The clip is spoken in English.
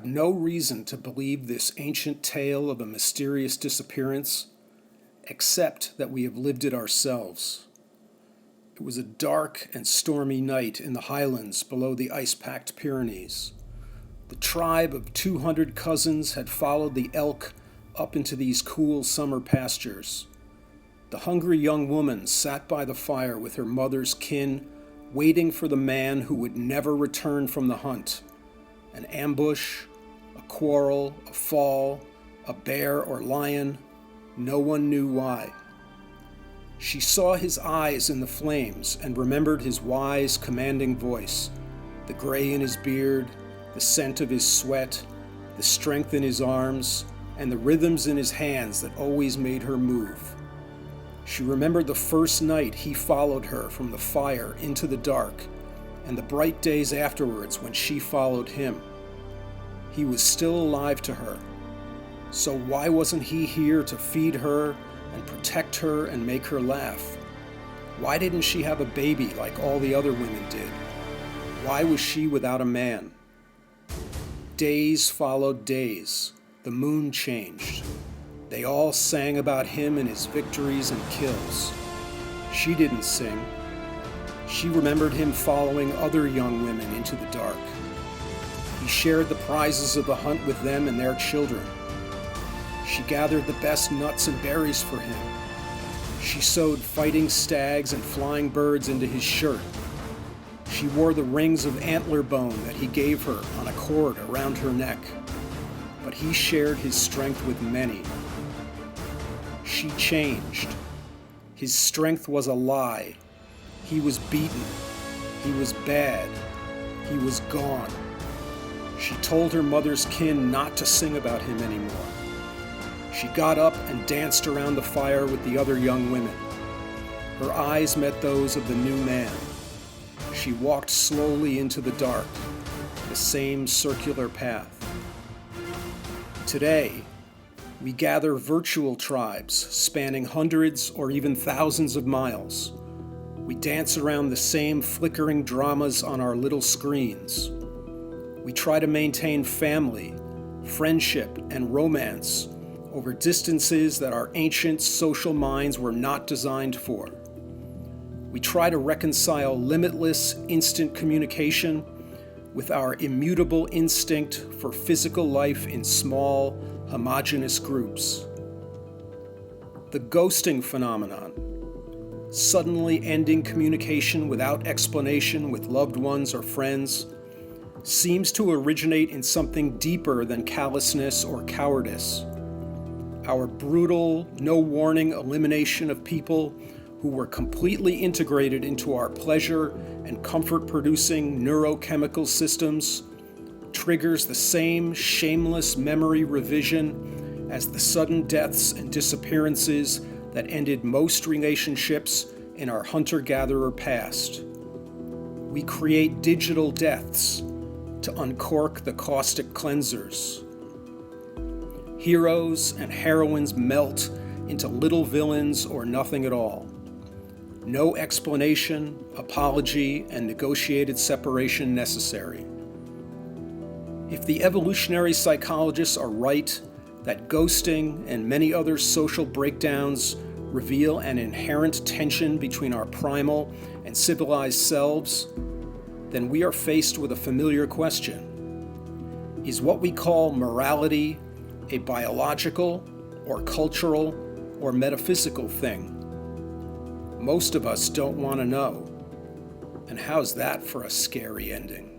have no reason to believe this ancient tale of a mysterious disappearance, except that we have lived it ourselves. It was a dark and stormy night in the highlands below the ice-packed Pyrenees. The tribe of 200 cousins had followed the elk up into these cool summer pastures. The hungry young woman sat by the fire with her mother's kin, waiting for the man who would never return from the hunt. An ambush, a quarrel, a fall, a bear or lion, no one knew why. She saw his eyes in the flames and remembered his wise, commanding voice, the gray in his beard, the scent of his sweat, the strength in his arms, and the rhythms in his hands that always made her move. She remembered the first night he followed her from the fire into the dark, and the bright days afterwards when she followed him. He was still alive to her. So why wasn't he here to feed her and protect her and make her laugh? Why didn't she have a baby like all the other women did? Why was she without a man? Days followed days. The moon changed. They all sang about him and his victories and kills. She didn't sing. She remembered him following other young women into the dark. He shared the prizes of the hunt with them and their children. She gathered the best nuts and berries for him. She sewed fighting stags and flying birds into his shirt. She wore the rings of antler bone that he gave her on a cord around her neck. But he shared his strength with many. She changed. His strength was a lie. He was beaten. He was bad. He was gone. She told her mother's kin not to sing about him anymore. She got up and danced around the fire with the other young women. Her eyes met those of the new man. She walked slowly into the dark, the same circular path. Today, we gather virtual tribes spanning hundreds or even thousands of miles. We dance around the same flickering dramas on our little screens. We try to maintain family, friendship, and romance over distances that our ancient social minds were not designed for. We try to reconcile limitless, instant communication with our immutable instinct for physical life in small, homogeneous groups. The ghosting phenomenon, suddenly ending communication without explanation with loved ones or friends, seems to originate in something deeper than callousness or cowardice. Our brutal, no-warning elimination of people who were completely integrated into our pleasure and comfort-producing neurochemical systems triggers the same shameless memory revision as the sudden deaths and disappearances that ended most relationships in our hunter-gatherer past. We create digital deaths to uncork the caustic cleansers. Heroes and heroines melt into little villains or nothing at all. No explanation, apology, and negotiated separation necessary. If the evolutionary psychologists are right that ghosting and many other social breakdowns reveal an inherent tension between our primal and civilized selves, then we are faced with a familiar question. Is what we call morality a biological or cultural or metaphysical thing? Most of us don't want to know. And how's that for a scary ending?